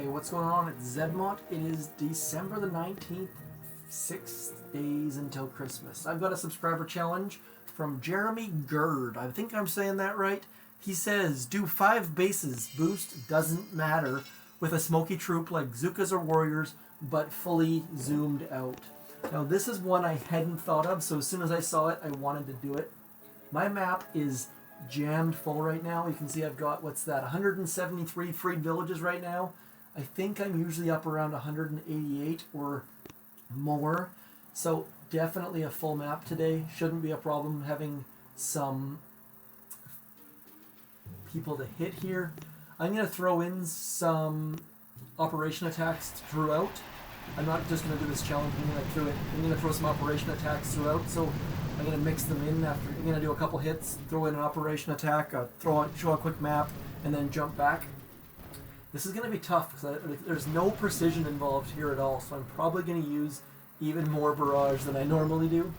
Hey, what's going on? It's Zedmont. It is December the 19th, 6 days until Christmas. I've got a subscriber challenge from Jeremei Grrd. I think I'm saying that right. He says, do 5 bases, boost, doesn't matter, with a smoky troop like zookas or warriors, but fully zoomed out. Now this is one I hadn't thought of, so as soon as I saw it, I wanted to do it. My map is jammed full right now. You can see I've got, 173 freed villages right now. I think I'm usually up around 188 or more. So definitely a full map today. Shouldn't be a problem having some people to hit here. I'm going to throw in some operation attacks throughout. I'm not just going to do this challenge I'm going to throw some operation attacks throughout. So I'm going to mix them in after. I'm going to do a couple hits, throw in an operation attack, show a quick map, and then jump back. This is going to be tough because there's no precision involved here at all, so I'm probably going to use even more barrage than I normally do.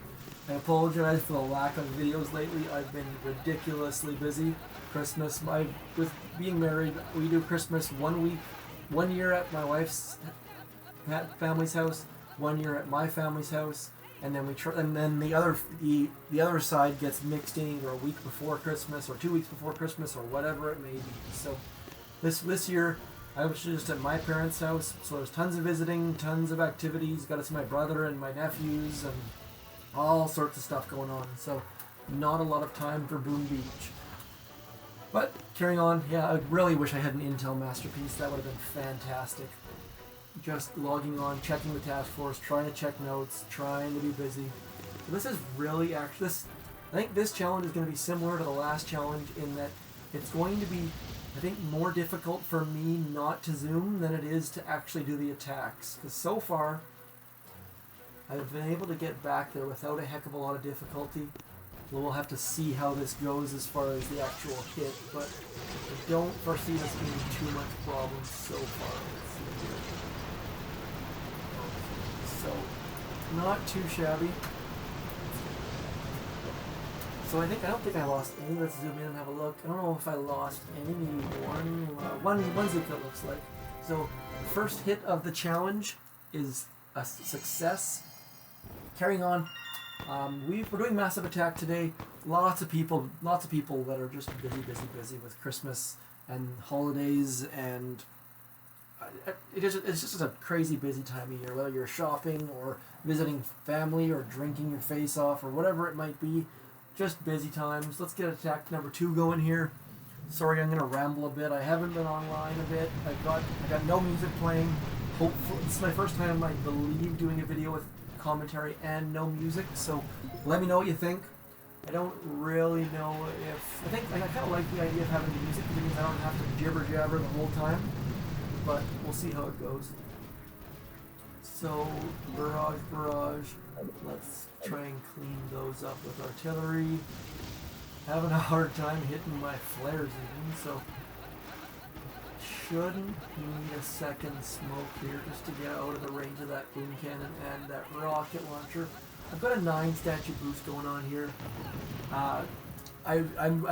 I apologize for the lack of videos lately. I've been ridiculously busy. Christmas, with being married, we do Christmas 1 week, 1 year at my wife's family's house, 1 year at my family's house, and then the other side gets mixed in either a week before Christmas or 2 weeks before Christmas or whatever it may be. So this year I was just at my parents' house, so there's tons of visiting, tons of activities. Got to see my brother and my nephews and all sorts of stuff going on. So not a lot of time for Boom Beach. But carrying on, yeah, I really wish I had an Intel masterpiece. That would have been fantastic. Just logging on, checking the task force, trying to check notes, trying to be busy. So this is really I think this challenge is going to be similar to the last challenge in that it's going to be, I think, more difficult for me not to zoom than it is to actually do the attacks. Because so far, I've been able to get back there without a heck of a lot of difficulty. We'll have to see how this goes as far as the actual hit, but I don't foresee this being too much problem so far. So, not too shabby. So I don't think I lost any. Let's zoom in and have a look. I don't know if I lost any. One zooka it looks like. So first hit of the challenge is a success. Carrying on. We're doing massive attack today. Lots of people that are just busy with Christmas and holidays, and it's just a crazy busy time of year. Whether you're shopping or visiting family or drinking your face off or whatever it might be. Just busy times. Let's get attack number 2 going here. Sorry, I'm gonna ramble a bit. I haven't been online a bit. I got no music playing. Hopefully, this is my first time, I believe, doing a video with commentary and no music. So let me know what you think. I don't really know I kind of like the idea of having the music because it means I don't have to jibber jabber the whole time. But we'll see how it goes. So barrage. Let's try and clean those up with artillery. Having a hard time hitting my flares even, so shouldn't need a second smoke here just to get out of the range of that boom cannon and that rocket launcher. I've got a 9 statue boost going on here. I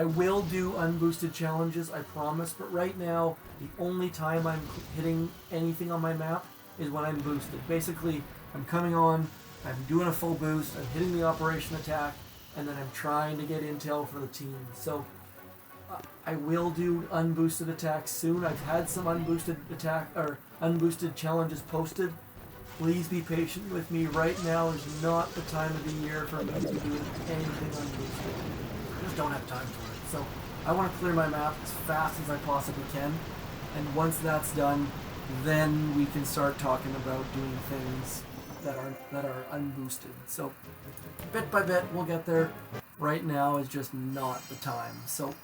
will do unboosted challenges, I promise, but right now the only time I'm hitting anything on my map is when I'm boosted. Basically, I'm coming on, I'm doing a full boost, I'm hitting the operation attack, and then I'm trying to get intel for the team. So I will do unboosted attacks soon. I've had some unboosted challenges posted. Please be patient with me. Right now is not the time of the year for me to be doing anything unboosted. I just don't have time for it. So I want to clear my map as fast as I possibly can. And once that's done, then we can start talking about doing things that are unboosted. So bit by bit we'll get there. Right now is just not the time. So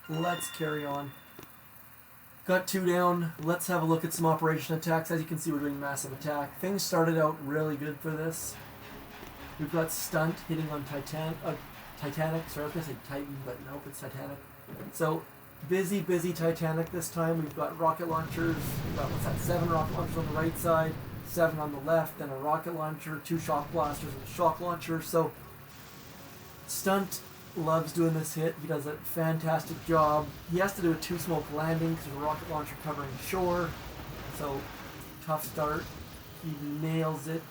let's carry on. Got 2 down. Let's have a look at some operation attacks. As you can see, we're doing massive attack. Things started out really good for this. We've got stunt hitting on Titanic. Sorry, I was going to say Titan, but nope, it's Titanic. So busy Titanic this time. We've got rocket launchers. We've got 7 rocket launchers on the right side, 7 on the left, then a rocket launcher, 2 shock blasters, and a shock launcher. So stunt loves doing this hit. He does a fantastic job. He has to do a 2 smoke landing because of a rocket launcher covering shore. So tough start. He nails it.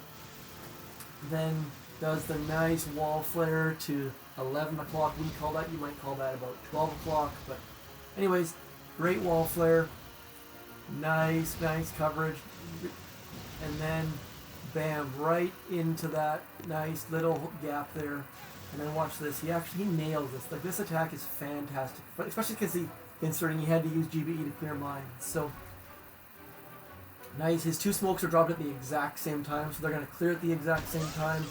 Then does the nice wall flare to 11 o'clock. We call that. You might call that about 12 o'clock. But anyways, great wall flare. Nice coverage. And then bam, right into that nice little gap there. And then watch this. He nails this. Like, this attack is fantastic, but especially because he had to use GBE to clear mine. So nice. His 2 smokes are dropped at the exact same time, so they're going to clear at the exact same time.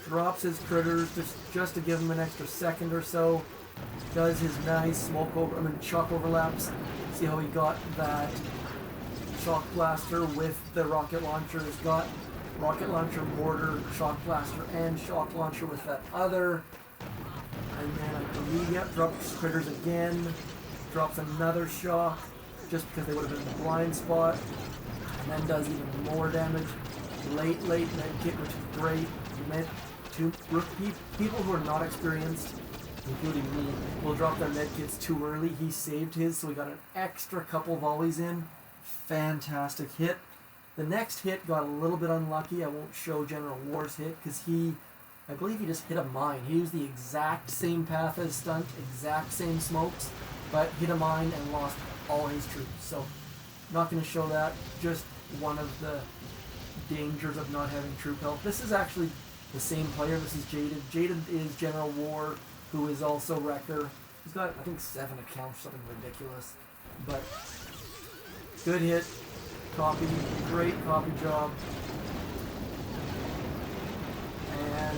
Drops his critters just to give him an extra second or so. Does his nice shock overlaps. See how he got that shock blaster with the rocket launcher. He's got rocket launcher, mortar, shock blaster, and shock launcher with that other. And then I believe, drops critters again. Drops another shock, just because they would have been in the blind spot. And then does even more damage. Late medkit, which is great. People who are not experienced, including me, will drop their medkits too early. He saved his, so we got an extra couple volleys in. Fantastic hit. The next hit got a little bit unlucky. I won't show General War's hit because I believe he just hit a mine. He used the exact same path as Stunt, exact same smokes, but hit a mine and lost all his troops. So, not going to show that. Just one of the dangers of not having troop health. This is actually the same player. This is Jaded. Jaded is General War, who is also Wrecker. He's got, I think, 7 accounts, something ridiculous. But good hit. Copy. Great copy job. And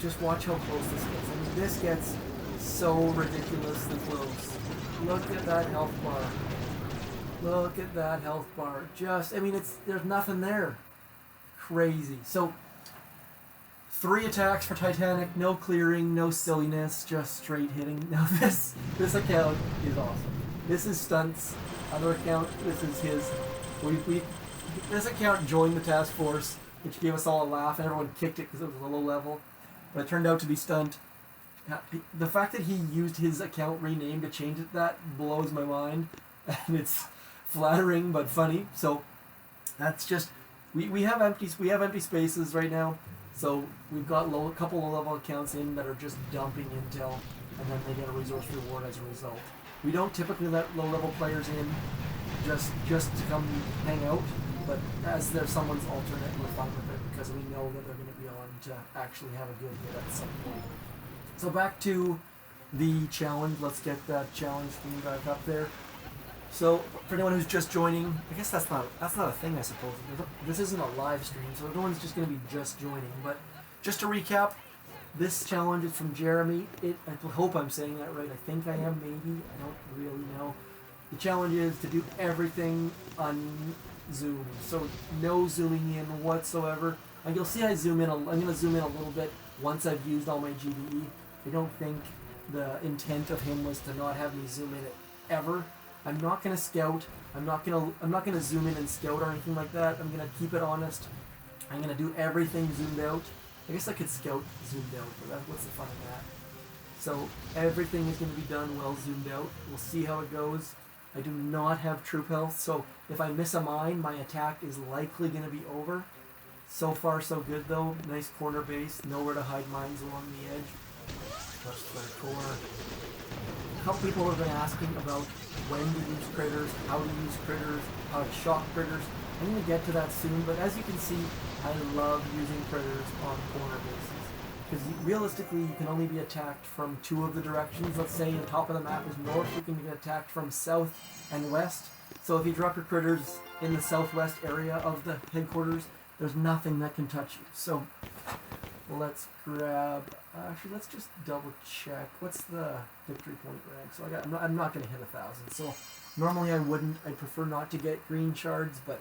just watch how close this gets. I mean, this gets so ridiculously close. Look at that health bar. Look at that health bar. There's nothing there. Crazy. So, 3 attacks for Titanic, no clearing, no silliness, just straight hitting. Now this account is awesome. This is Stunt's other account. This is his. This account joined the task force, which gave us all a laugh, and everyone kicked it because it was a low level. But it turned out to be Stunt. The fact that he used his account rename to change it, that blows my mind. And it's flattering but funny. So that's just we have empty spaces right now. So we've got a couple of level accounts in that are just dumping intel, and then they get a resource reward as a result. We don't typically let low-level players in just to come hang out, but as they're someone's alternate, we're fine with it because we know that they're going to be on to actually have a good hit at some point. So back to the challenge. Let's get that challenge screen back up there. So for anyone who's just joining, I guess that's not a thing, I suppose. This isn't a live stream, so everyone's just going to be just joining. But just to recap, this challenge is from Jeremei. I hope I'm saying that right. I think I am, maybe. I don't really know. The challenge is to do everything on Zoom. So no zooming in whatsoever. And you'll see I zoom in. I'm going to zoom in a little bit once I've used all my GBE. I don't think the intent of him was to not have me zoom in ever. I'm not going to scout. I'm not going to zoom in and scout or anything like that. I'm going to keep it honest. I'm going to do everything zoomed out. I guess I could scout zoomed out, but what's the fun of that? So everything is going to be done well zoomed out. We'll see how it goes. I do not have troop health, so if I miss a mine, my attack is likely going to be over. So far, so good though. Nice corner base. Nowhere to hide mines along the edge. Plus the core. A couple people have been asking about when to use critters, how to use critters, how to shock critters. I'm going to get to that soon, but as you can see, I love using critters on corner bases. Because realistically, you can only be attacked from 2 of the directions. Let's say the top of the map is north, you can get attacked from south and west. So if you drop your critters in the southwest area of the headquarters, there's nothing that can touch you. So let's grab. Actually, let's just double check. What's the victory point rank? So I'm not going to hit 1,000. So normally I wouldn't. I prefer not to get green shards, but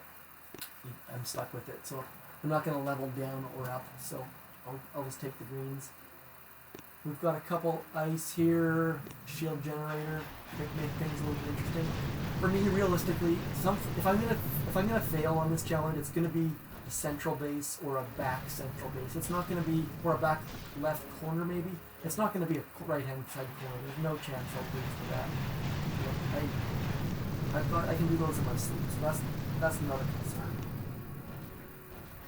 I'm stuck with it. So I'm not going to level down or up. So I'll just take the greens. We've got a couple ice here, shield generator, make things a little bit interesting. For me, realistically, if I'm gonna fail on this challenge, it's gonna be a central base or a back central base. It's not gonna be, or a back left corner maybe. It's not gonna be a right hand side corner. There's no chance I'll lose for that. I can do those in my sleep. So that's another concern.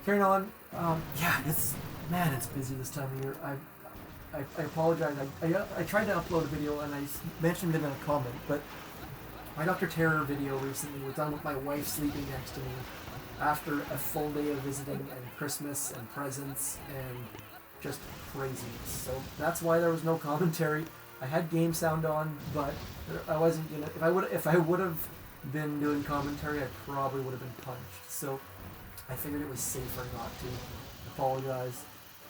Carrying on, yeah, it's busy this time of year. I apologize. I tried to upload a video and I mentioned it in a comment, but my Dr. Terror video recently was done with my wife sleeping next to me after a full day of visiting and Christmas and presents and just craziness. So that's why there was no commentary. I had game sound on, but I wasn't gonna. If I would have been doing commentary, I probably would have been punched. So I figured it was safer not to. Apologize.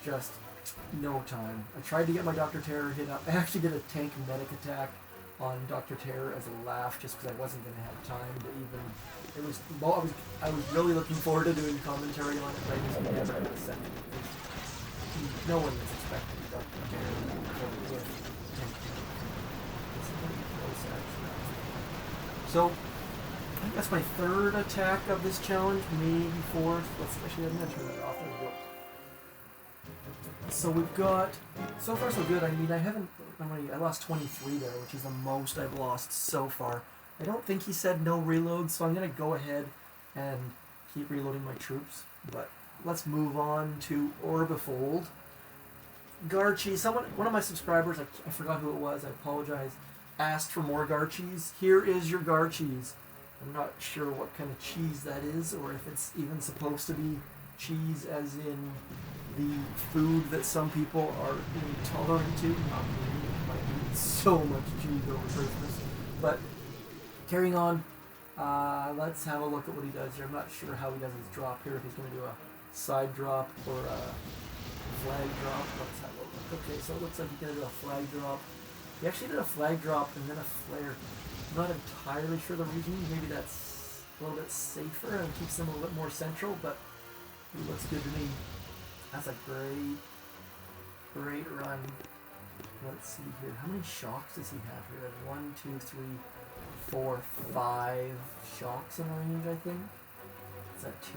Just no time. I tried to get my Dr. Terror hit up. I actually did a tank medic attack on Dr. Terror as a laugh, just because I wasn't going to have time to even. It was. Well, I was really looking forward to doing commentary on it, but I just never had a second. No one was expecting Dr. Terror with tank medic. So I think that's my third attack of this challenge, maybe fourth. I'm going to turn that off. There we go. So we've got, so far so good. I mean, I lost 23 there, which is the most I've lost so far. I don't think he said no reloads, so I'm going to go ahead and keep reloading my troops. But let's move on to Orbifold. Garchie, one of my subscribers, I forgot who it was, I apologize, asked for more Garchies. Here is your Garchies. I'm not sure what kind of cheese that is, or if it's even supposed to be cheese as in the food that some people are intolerant to. Not me, I might eat so much cheese over Christmas. But carrying on, let's have a look at what he does here. I'm not sure how he does his drop here, if he's going to do a side drop or a flag drop. Let's have a look. Okay, so it looks like he's going to do a flag drop. He actually did a flag drop and then a flare. I'm not entirely sure the reason. Maybe that's a little bit safer and keeps them a little bit more central, but it looks good to me. That's a great run. Let's see here. How many shocks does he have here? 1, 2, 3, 4, 5 shocks in range, I think. Is that 2,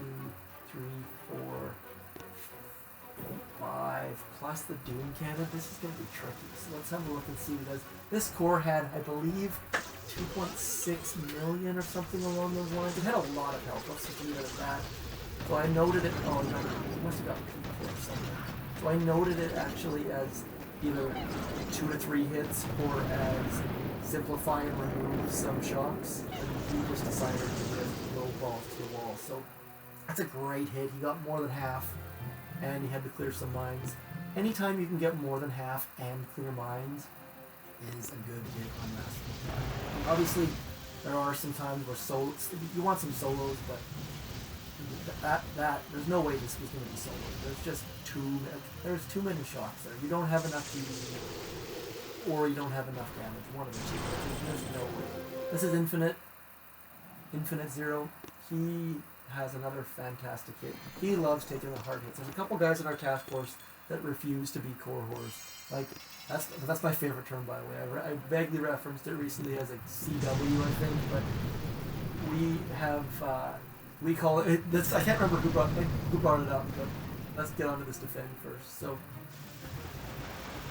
3, 4, 5 plus the Doom cannon? This is going to be tricky. So let's have a look and see what it does. This core had, I believe, 2.6 million or something along those lines. It had a lot of health. Let's just leave it at that. So I noted it. Oh no, it must have got P4 somewhere. So I noted it actually as either 2 to 3 hits or as simplify and remove some shocks. And he just decided to just low balls to the wall. So that's a great hit. He got more than half, and he had to clear some mines. Anytime you can get more than half and clear mines is a good hit on Master Attack. Obviously, there are some times where you want some solos, but there's no way this was going to be solo. There's too many shocks there. You don't have enough DD, or you don't have enough damage. One of the two. There's no way. This is Infinite Zero. He has another fantastic hit. He loves taking the hard hits. There's a couple guys in our task force that refuse to be core whores. Like that's my favorite term, by the way. I vaguely referenced it recently as a CW, I think, but we have. We call it. I can't remember who brought it up, but let's get onto this defend first. So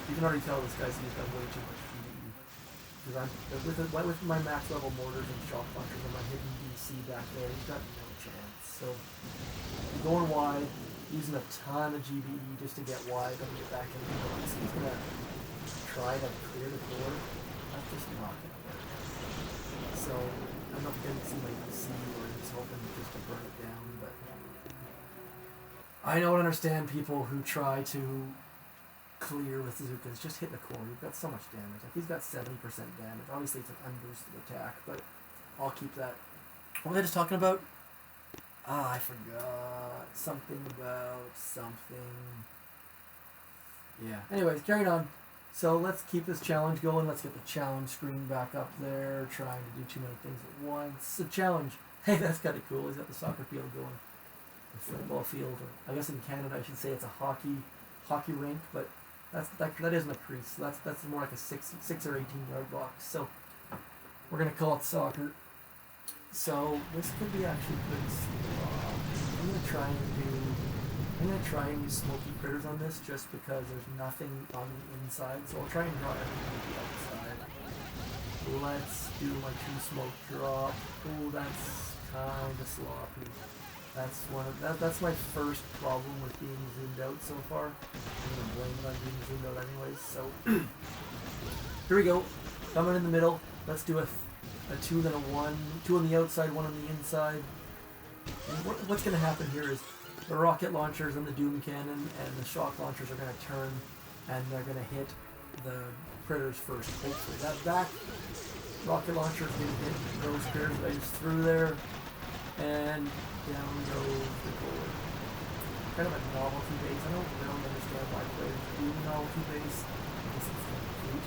you can already tell this guy's used up way too much PvE. Because with my max level mortars and shock punchers and my hidden DC back there, he's got no chance. So I'm going wide, using a ton of GBE just to get wide and get back into the box. He's gonna try to clear the core. That's just not gonna work. So I don't know if you didn't see my DC or he's hoping just to burn it down, but I don't understand people who try to clear with zookas. Just hit the core. You've got so much damage. Like he's got 70% damage. Obviously it's an unboosted attack, but I'll keep that. What was I just talking about? I forgot. Something about something. Yeah. Anyways, carrying on. So let's keep this challenge going. Let's get the challenge screen back up there. Trying to do too many things at once. The challenge. Hey, that's kind of cool. He's got the soccer field going. The football field. Or I guess in Canada I should say it's a hockey rink, but that isn't a crease. That's more like a 6 or 18-yard box. So we're gonna call it soccer. So this could be actually pretty slow. I'm gonna try and use smoky critters on this just because there's nothing on the inside. So I'll try and draw everything on the outside. Let's do my 2 smoke drop. Oh, that's kind of sloppy. That's my first problem with being zoomed out so far. I'm gonna blame it on being zoomed out anyways. So here we go. Coming in the middle. Let's do a 2 then a 1. 2 on the outside, 1 on the inside. And what's gonna happen here is the rocket launchers and the doom cannon and the shock launchers are gonna turn and they're gonna hit the critters first. Hopefully that back rocket launcher is gonna hit those critters that I just threw there. And down goes the goal. Kind of a novelty base. I don't really understand why players do novelty base. This is kind of cute.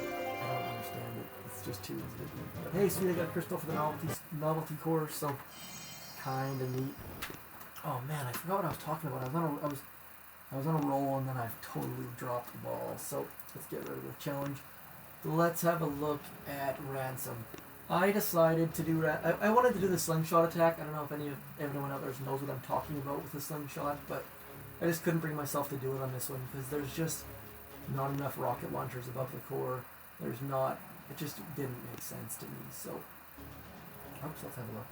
I don't understand it. It's just too easy to do. But hey, sweet, I got a crystal for the novelty core, so kind of neat. Oh man, I forgot what I was talking about. I was on a roll and then I totally dropped the ball. So let's get rid of the challenge. Let's have a look at ransom. I decided to do I wanted to do the slingshot attack. I don't know if everyone out there knows what I'm talking about with the slingshot, but I just couldn't bring myself to do it on this one because there's just not enough rocket launchers above the core. It just didn't make sense to me. So, oops, let's have a look.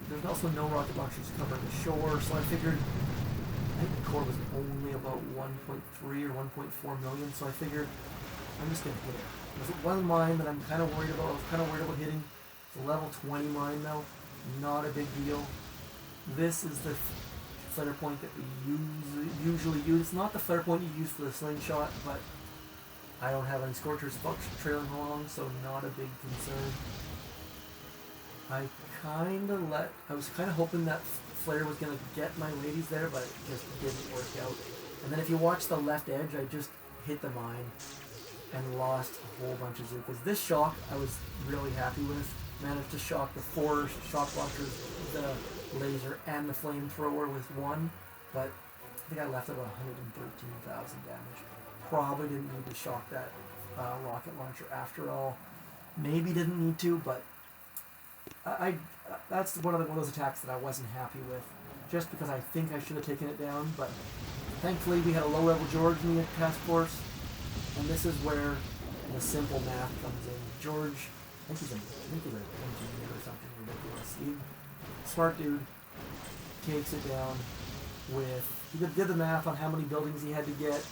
There's also no rocket launchers covering the shore, so I figured I think the core was only about 1.3 or 1.4 million, so I figured I'm just gonna hit it. There's one mine that I'm kind of worried about. I was kind of worried about hitting. It's a level 20 mine though. Not a big deal. This is the flare point that we usually use. It's not the flare point you use for the slingshot, but I don't have any scorchers trailing along, so not a big concern. I was kind of hoping that flare was going to get my ladies there, but it just didn't work out. And then if you watch the left edge, I just hit the mine and lost a whole bunch of zookas. This shock I was really happy with. Managed to shock the 4 shock launchers, the laser, and the flamethrower with 1, but I think I left about 113,000 damage. Probably didn't need to shock that rocket launcher after all. Maybe didn't need to, but that's one of those attacks that I wasn't happy with, just because I think I should have taken it down, but thankfully we had a low-level George in the task force, and this is where the simple math comes in. George, I think he's an engineer or something ridiculous. Smart dude, takes it down with, he did the math on how many buildings he had to get.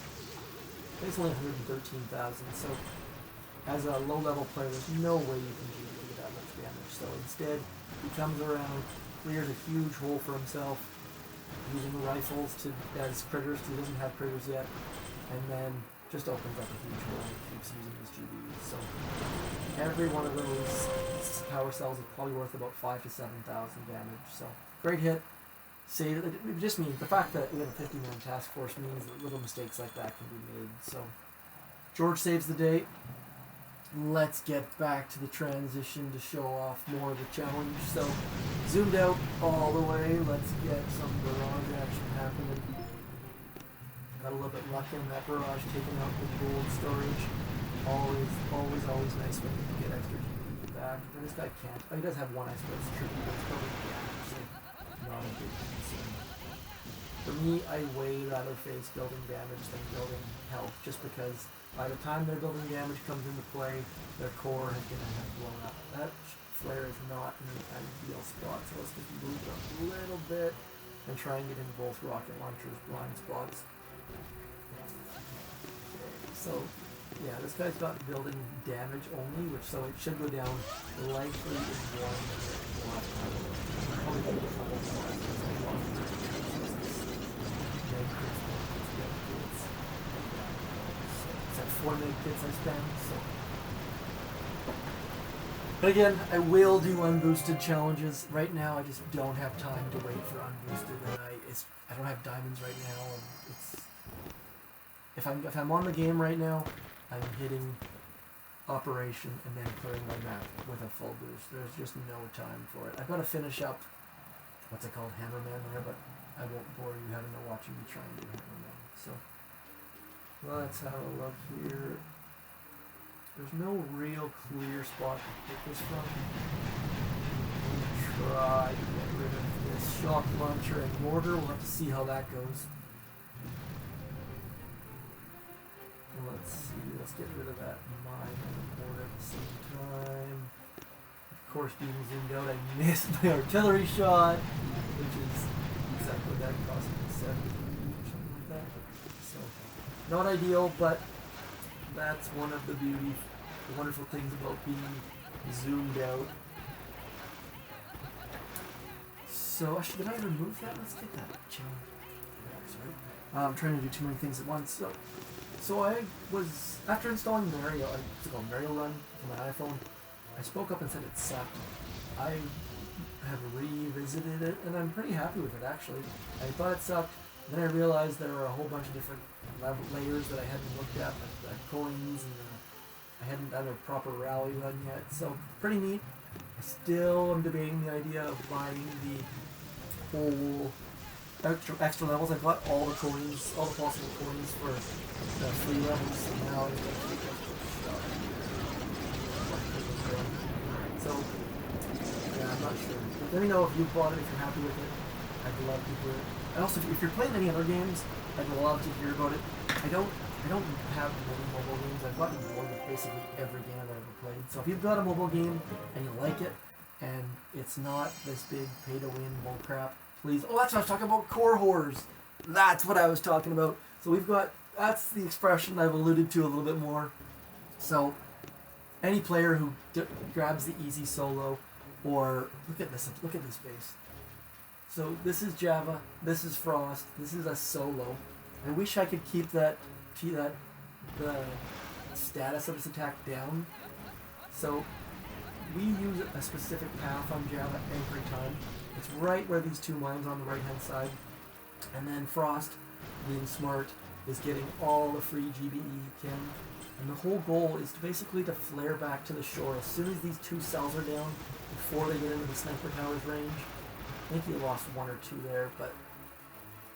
It's only 113,000, so as a low-level player, there's no way you can do that much damage. So instead, he comes around, clears a huge hole for himself, using the rifles as critters. He doesn't have critters yet, and then just opens up a huge hole and keeps using his GBs. So every one of those power cells is probably worth about 5,000 to 7,000 damage. So great hit. Save it. It just means the fact that we have a 50-man task force means that little mistakes like that can be made. So George saves the day. Let's get back to the transition to show off more of the challenge. So zoomed out all the way. Let's get some barrage action happening. Got a little bit lucky on that barrage, taking out the gold storage. Always nice when you can get extra GP back. But this guy can't. Oh, he does have one, I suppose. True, but it's probably damage, so not a big concern. For me, I way rather face building damage than building health, just because by the time their building damage comes into play, their core is going to have blown up. That flare is not in the ideal spot, so let's just move it up a little bit and try and get into both rocket launchers' blind spots. So, yeah, this guy's got building damage only, so it should go down likely in 1 last time. Probably going to get trouble more. It's at 4 meg kits I spend, so. But again, I will do unboosted challenges. Right now, I just don't have time to wait for unboosted, and I don't have diamonds right now, and it's. If I'm on the game right now, I'm hitting operation and then clearing my map with a full boost. There's just no time for it. I've got to finish up, what's it called, Hammerman there, but I won't bore you having to watch me try and do Hammerman. So let's have a look here. There's no real clear spot to pick this from. Try to get rid of this shock launcher and mortar. We'll have to see how that goes. Let's see, let's get rid of that mine and the mortar at the same time. Of course, being zoomed out, I missed my artillery shot, which is exactly what that cost me, 7 or something like that. So, not ideal, but that's one of the wonderful things about being zoomed out. So, actually, did I remove that? Let's get that challenge. I'm trying to do too many things at once. So I was, after installing Mario, I took a Mario Run for my iPhone. I spoke up and said it sucked. I have revisited it, and I'm pretty happy with it, actually. I thought it sucked, then I realized there were a whole bunch of different layers that I hadn't looked at, like the coins, and I hadn't done a proper rally run yet, so pretty neat. I still am debating the idea of buying the whole extra levels. I've got all the coins, all the possible coins for the free levels, so now I'm going to keep it. So, yeah, I'm not sure. But let me know if you've bought it, if you're happy with it. I'd love to hear it. And also, if you're playing any other games, I'd love to hear about it. I don't have many mobile games. I've gotten bored with basically every game I've ever played. So if you've got a mobile game and you like it, and it's not this big pay-to-win bullcrap, please. Oh, that's what I was talking about, core whores. That's what I was talking about. So we've got, that's the expression I've alluded to a little bit more. So any player who grabs the easy solo, or look at this base. So this is Java, this is Frost, this is a solo. I wish I could keep the status of this attack down. So we use a specific path on Java every time. It's right where these two mines are on the right hand side. And then Frost, being smart, is getting all the free GBE he can. And the whole goal is to basically to flare back to the shore as soon as these two cells are down, before they get into the sniper tower's range. I think he lost 1 or 2 there, but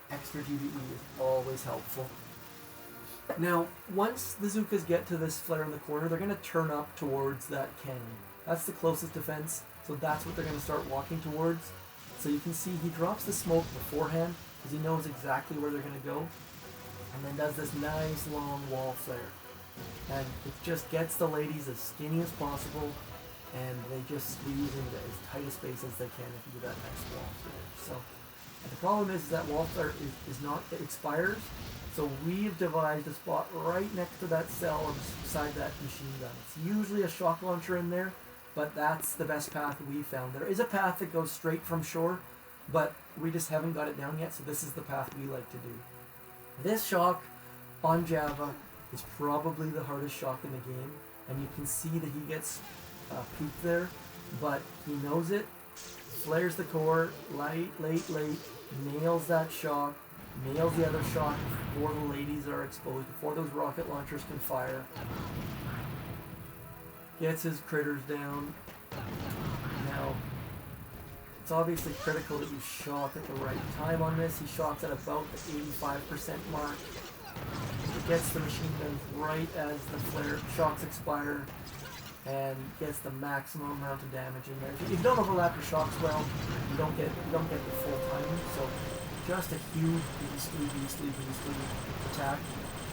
extra GBE is always helpful. Now, once the zookas get to this flare in the corner, they're going to turn up towards that canyon. That's the closest defense, so that's what they're going to start walking towards. So you can see he drops the smoke beforehand, because he knows exactly where they're going to go, and then does this nice long wall flare. And it just gets the ladies as skinny as possible, and they just squeeze into as tight a space as they can if you do that next wall flare. So, and the problem is that wall flare is not, it expires, so we've devised a spot right next to that cell or beside that machine gun. It's usually a shock launcher in there, but that's the best path we found. There is a path that goes straight from shore, but we just haven't got it down yet, so this is the path we like to do. This shock on Java is probably the hardest shock in the game, and you can see that he gets peaked there, but he knows it, flares the core, late, nails that shock, nails the other shock before the ladies are exposed, before those rocket launchers can fire, gets his critters down. Now, it's obviously critical that you shock at the right time on this. He shocks at about the 85% mark. It gets the machine guns right as the flare shocks expire, and gets the maximum amount of damage in there. If you don't overlap your shocks well, you don't get the full timing. So just a huge beastly attack.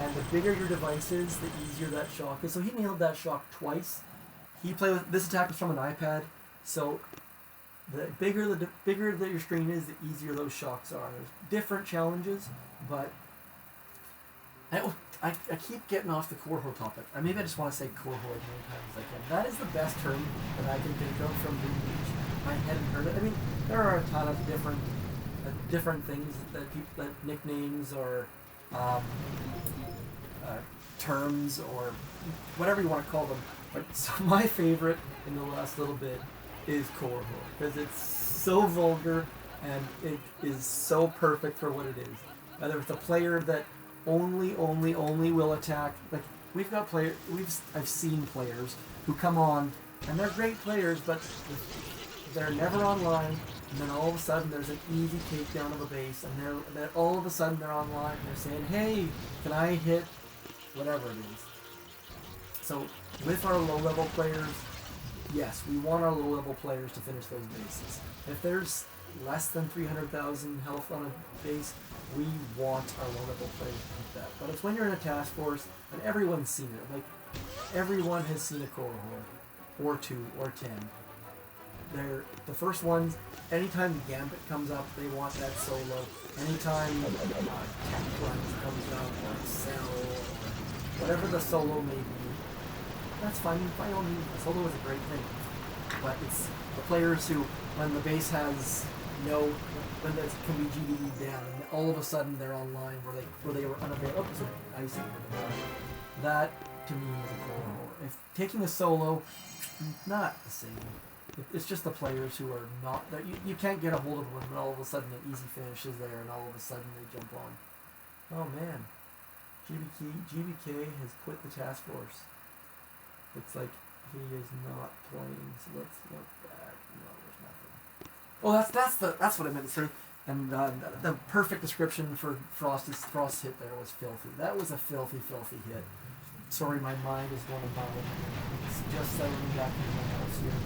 And the bigger your device is, the easier that shock is. So he nailed that shock twice. He played with this attack was from an iPad, so the bigger that your screen is, the easier those shocks are. There's different challenges, but I keep getting off the core hole topic. Maybe I just want to say core hole as many times as I can. That is the best term that I can think of from Boom Beach. I hadn't heard it. I mean, there are a ton of different things that nicknames or terms or whatever you want to call them. But so my favorite in the last little bit is core hole, because it's so vulgar and it is so perfect for what it is. Whether it's a player that only will attack, like I've seen players who come on and they're great players, but they're never online, and then all of a sudden there's an easy takedown of a base, and they're all of a sudden they're online and they're saying, hey, can I hit whatever it is? So with our low-level players, yes, we want our low-level players to finish those bases. If there's less than 300,000 health on a base, we want our low-level players to keep that. But it's when you're in a task force, and everyone's seen it. Like, everyone has seen a core hole, or 2, or 10. they're the first ones. Anytime the Gambit comes up, they want that solo. Anytime Tech Plunge comes up, or Cell, or whatever the solo may be, that's fine. By all means, the solo is a great thing. But it's the players who, when the base has when it can be GDE down, and all of a sudden they're online where they were unavailable. Oh, sorry, I see. That to me is a cool. If taking a solo, not the same. It's just the players who are not that you can't get a hold of one, and all of a sudden an easy finish is there, and all of a sudden they jump on. Oh man, GBK has quit the task force. Looks like he is not playing. So let's look back. No, there's nothing. Oh, that's what I meant to say. And the perfect description for Frost's hit there was filthy. That was a filthy hit. Sorry, my mind is going about it. It's just settling back into my house here.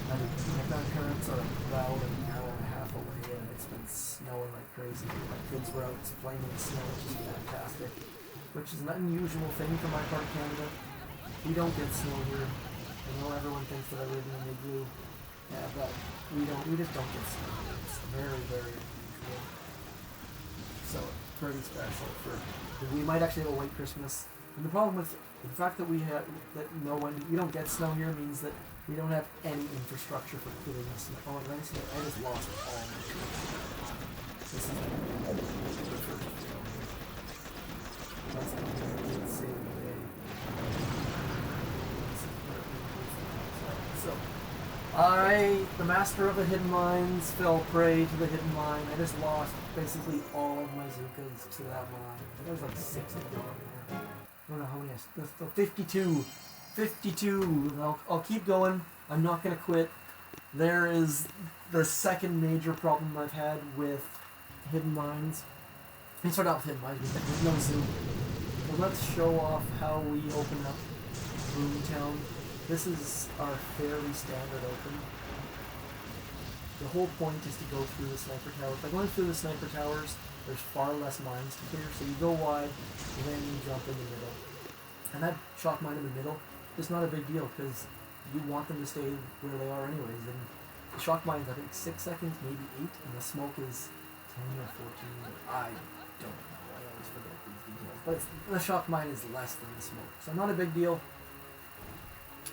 And my parents are about an hour and a half away, and it's been snowing like crazy. My kids were out playing in the snow, which is fantastic. Which is an unusual thing for my part of Canada. We don't get snow here. I know everyone thinks that I live in an igloo. Yeah, but we just don't get snow. It's very, very unusual. So pretty special we might actually have a white Christmas. And the problem with the fact that we don't get snow here means that we don't have any infrastructure for clearing the snow. Oh, and I just lost all my troops. This is the first snow here. That's not going to save the day. So, the master of the hidden mines fell prey to the hidden mine. I just lost basically all of my zookas to that mine. There's like 6 of them there. I don't know how many. 52. 52. I'll keep going. I'm not going to quit. There is the second major problem I've had with hidden mines. Let me start out with hidden mines. There's no zoom. So let's show off how we open up Boomtown. This is our fairly standard open. The whole point is to go through the sniper towers. By going through the sniper towers, there's far less mines to clear, so you go wide, and then you jump in the middle. And that shock mine in the middle is not a big deal, because you want them to stay where they are anyways. And the shock mine is, I think, 6 seconds, maybe 8, and the smoke is 10 or 14. I don't know. I always forget these details. But the shock mine is less than the smoke, so not a big deal.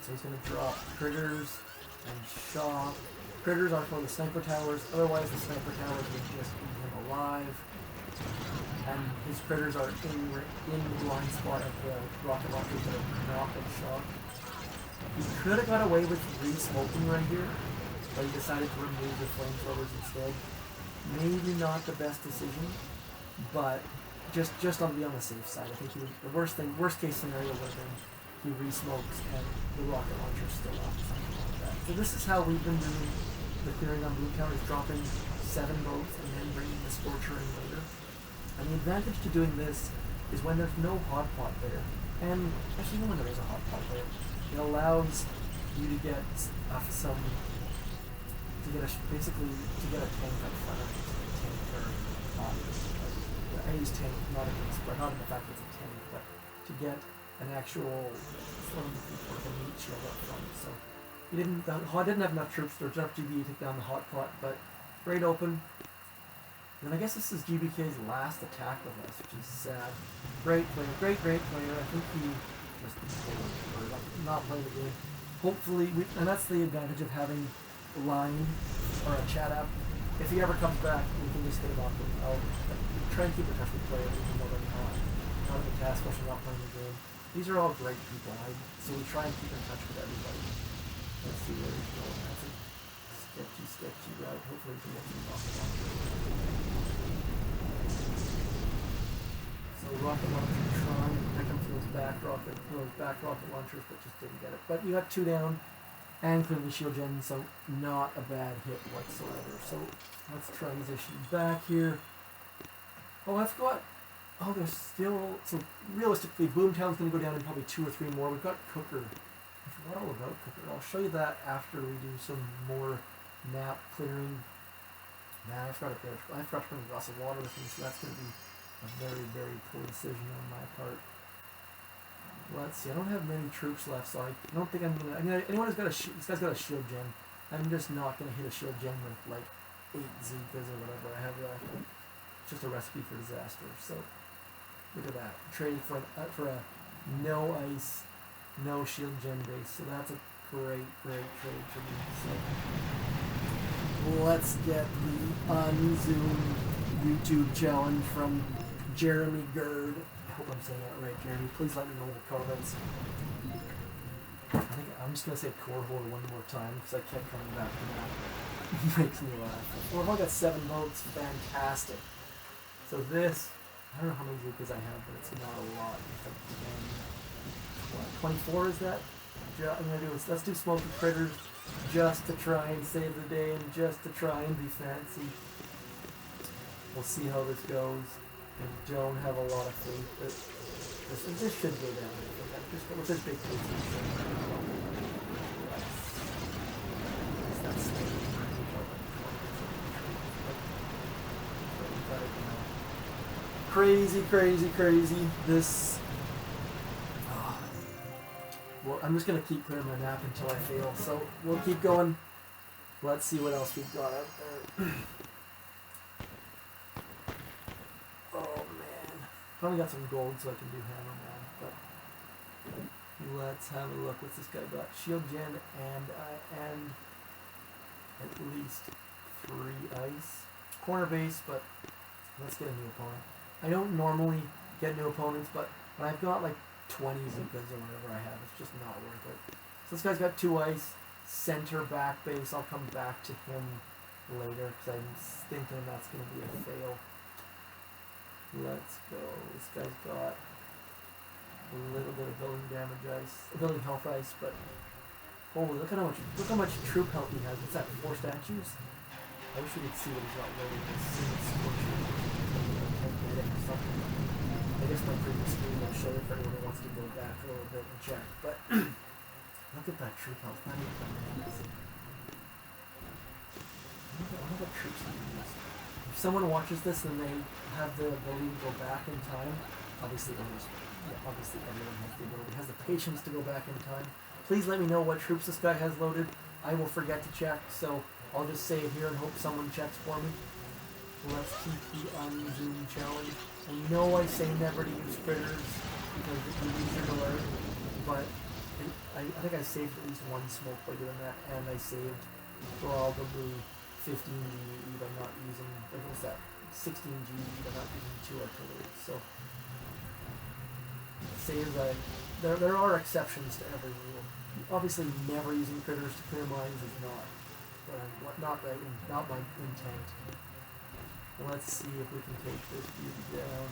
So he's going to drop critters and shock. Critters are for the sniper towers, otherwise the sniper towers would just eat him alive. And his critters are in the blind spot of the rocket launchers that are not and shock. He could have got away with re-smoking right here, but he decided to remove the flamethrowers instead. Maybe not the best decision, but just on the safe side. I think the worst case scenario would have been he re-smokes and the rocket launcher's still off, something like that. So this is how we've been doing the clearing on Boomtown, is dropping 7 boats and then bringing the Scorcher in later. And the advantage to doing this is when there's no hot pot there, and actually even when there is a hot pot there, it allows you to get basically to get a tank up front of it, a tank or I use tank not in the fact that it's a tank, but to get an actual meat shield up front. So the hot didn't have enough troops. There was enough GBE to take down the hot pot, but great open. And I guess this is GBK's last attack with us, which is sad. Great player. I think he just not playing the game. Hopefully, and that's the advantage of having Line or a chat app. If he ever comes back, we can just get him off. I'll try and keep in touch with players, even though they're not in the task force or not playing the game. These are all great people, so we try and keep in touch with everybody. Let's see where he's going. That's a sketchy route. Hopefully we can get some rocket launcher. So rocket launcher trying to pick him for those back rocket launchers, but just didn't get it. But you got 2 down, and clearly shield gen, so not a bad hit whatsoever. So let's transition back here. Oh, there's still, so realistically, Boomtown's going to go down in probably 2 or 3 more. We've got Cooker. I forgot all about Cooker. I'll show you that after we do some more map clearing. Nah, I forgot to bring a glass of water with me, so that's going to be a very, very poor decision on my part. Let's see. I don't have many troops left, so I don't think I'm gonna. Anyone who's got this guy's got a shield gen. I'm just not gonna hit a shield gen with like 8 zookas or whatever I have left. It's just a recipe for disaster. So look at that. Traded for a no ice, no shield gen base. So that's a great trade for me. So let's get the unzoomed YouTube challenge from Jeremei Grrd. I hope I'm saying that right, Jeremy. Please let me know in the comments. I think I'm just gonna say core horde one more time because I kept coming back to that. It makes me laugh. Well, I've only got 7 votes. Fantastic. So this, I don't know how many zookas I have, but it's not a lot. It's like 24 is that? I'm gonna do is let's do smoky critters just to try and save the day and just to try and be fancy. We'll see how this goes. I don't have a lot of faith that this should go down. Just with this big piece. That's crazy. This. Well, I'm just gonna keep clearing my map until I fail. So we'll keep going. Let's see what else we've got out there. I only got some gold so I can do hammer man, but let's have a look. What's this guy got? Shield gen and at least 3 ice. Corner base, but let's get a new opponent. I don't normally get new opponents, but when I've got like 20 zookas or whatever I have, it's just not worth it. So this guy's got 2 ice, center back base. I'll come back to him later because I'm thinking that's going to be a fail. Let's go. This guy's got a little bit of building damage ice, building health ice, but holy, look how much troop health he has. What's that? 4 statues? I wish we could see what he's got loaded. I guess my previous screen will show it for anyone who wants to go back a little bit and check. But look at that troop health. Not even bananas. I wonder what troops he used. If someone watches this and they have the ability to go back in time, obviously everyone has the patience to go back in time. Please let me know what troops this guy has loaded. I will forget to check, so I'll just say it here and hope someone checks for me. Let's keep the unzoomed challenge. I know I say never to use critters because it's easier to learn, but I think I saved at least 1 smoke by doing that, and I saved probably 15 GE by not using, what was that, 16 GE by not using 2 artillery. So, there are exceptions to every rule. Obviously, never using critters to clear mines is not my intent. Let's see if we can take this beauty down.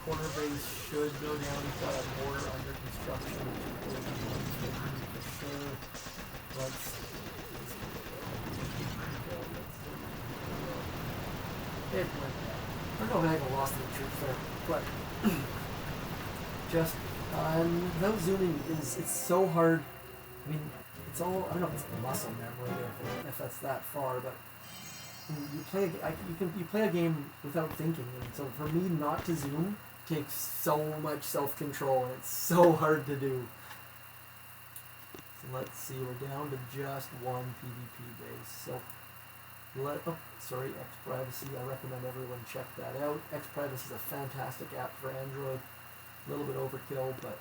Corner base should go down. We've got a mortar under construction, which is for sure. Let's it went down. I don't know if I got lost in the troops there, but just without zooming it's so hard. I mean, it's all, I don't know if it's muscle memory or if that's that far, but you play a game without thinking, and so for me not to zoom takes so much self-control, and it's so hard to do. So let's see, we're down to just 1 PvP base. So X Privacy. I recommend everyone check that out. X Privacy is a fantastic app for Android. A little bit overkill, but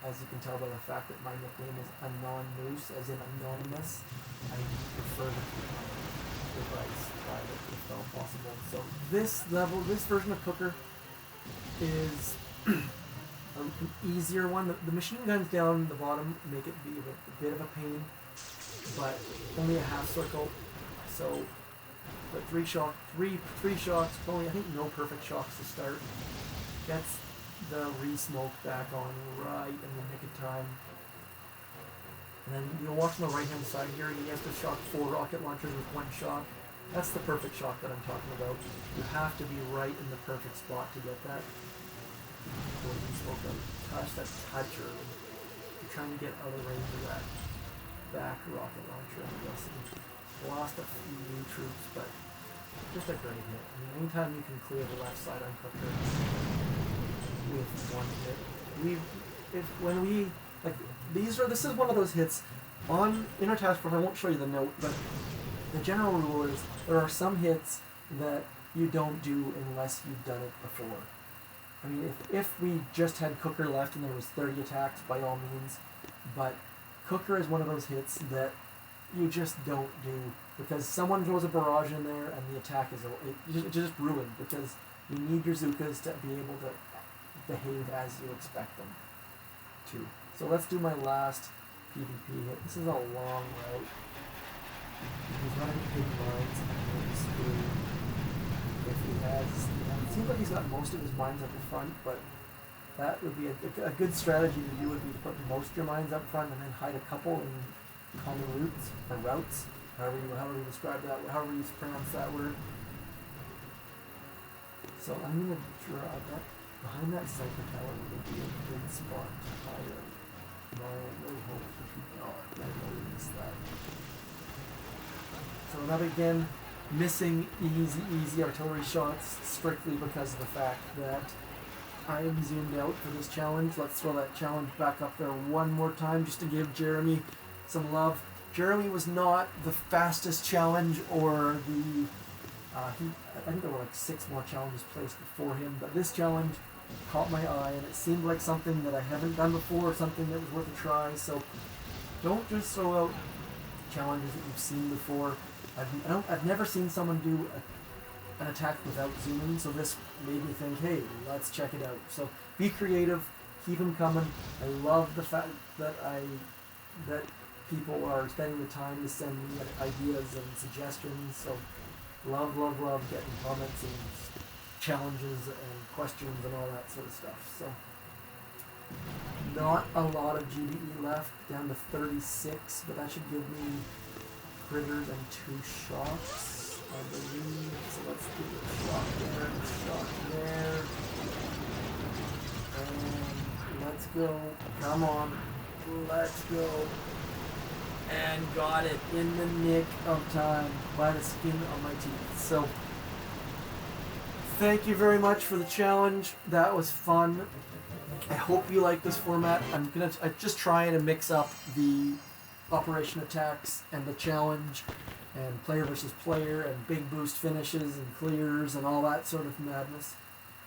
as you can tell by the fact that my nickname is Anon-Moose, as in anonymous, I prefer to keep my device private if at all possible. So this version of Cooker is an easier one. The machine guns down the bottom make it be a bit of a pain, but only a half circle. So, but 3 shocks, only I think no perfect shocks to start. Gets the re-smoke back on right in the nick of time. And then you'll watch on the right hand side here, he has to shock 4 rocket launchers with 1 shock. That's the perfect shock that I'm talking about. You have to be right in the perfect spot to get that. Smoke that touch early. You're trying to get out of range of that back rocket launcher, I'm guessing. Lost a few troops, but just a great hit. I mean, anytime you can clear the left side on Cooker with 1 hit. when we like this is one of those hits in our task force. I won't show you the note, but the general rule is there are some hits that you don't do unless you've done it before. I mean, if we just had Cooker left and there was 30 attacks, by all means, but Cooker is one of those hits that you just don't do because someone throws a barrage in there and the attack is just ruined because you need your zookas to be able to behave as you expect them to. So let's do my last PvP hit. This is a long route. He's running big mines and he's screwed. If he has, it seems like he's got most of his mines up in front, but that would be a good strategy to do would be to put most of your mines up front and then hide a couple in common routes or routes, however you describe that, however you pronounce that word. So I'm gonna draw that behind that cypher tower would be a good spot to hide it. No, I really hope to keep going. I really miss that. So now again, missing easy artillery shots strictly because of the fact that I am zoomed out for this challenge. Let's throw that challenge back up there one more time just to give Jeremy some love. Jeremy was not the fastest challenge or the I think there were like 6 more challenges placed before him, but this challenge caught my eye and it seemed like something that I haven't done before, something that was worth a try. So don't just throw out challenges that you've seen before. I've never seen someone do an attack without zooming, so this made me think, hey, let's check it out. So be creative, keep them coming. I love the fact that that people are spending the time to send me ideas and suggestions. So love getting comments and challenges and questions and all that sort of stuff. So not a lot of GDE left, down to 36, but that should give me critters and 2 shots, I believe. So let's do a shot there and a shot there. And let's go. Come on. Let's go. And got it in the nick of time by the skin of my teeth. So thank you very much for the challenge. That was fun. I hope you like this format. I'm just trying to mix up the operation attacks and the challenge and player versus player and big boost finishes and clears and all that sort of madness.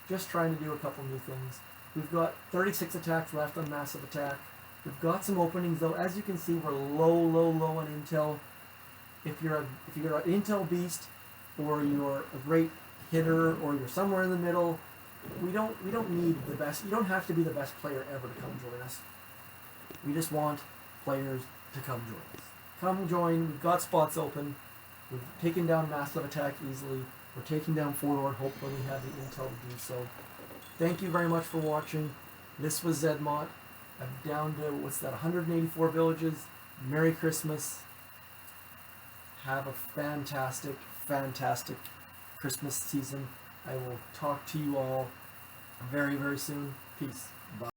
Just trying to do a couple new things. We've got 36 attacks left on massive attack. We've got some openings though. As you can see, we're low on intel. If you're an intel beast or you're a great hitter or you're somewhere in the middle, we don't need the best. You don't have to be the best player ever to come join us. We just want players to come join us. Come join. We've got spots open. We've taken down massive attack easily. We're taking down Forlord. Hopefully we have the intel to do so. Thank you very much for watching. This was Zedmont. I'm down to, 184 villages. Merry Christmas. Have a fantastic Christmas season. I will talk to you all very soon. Peace.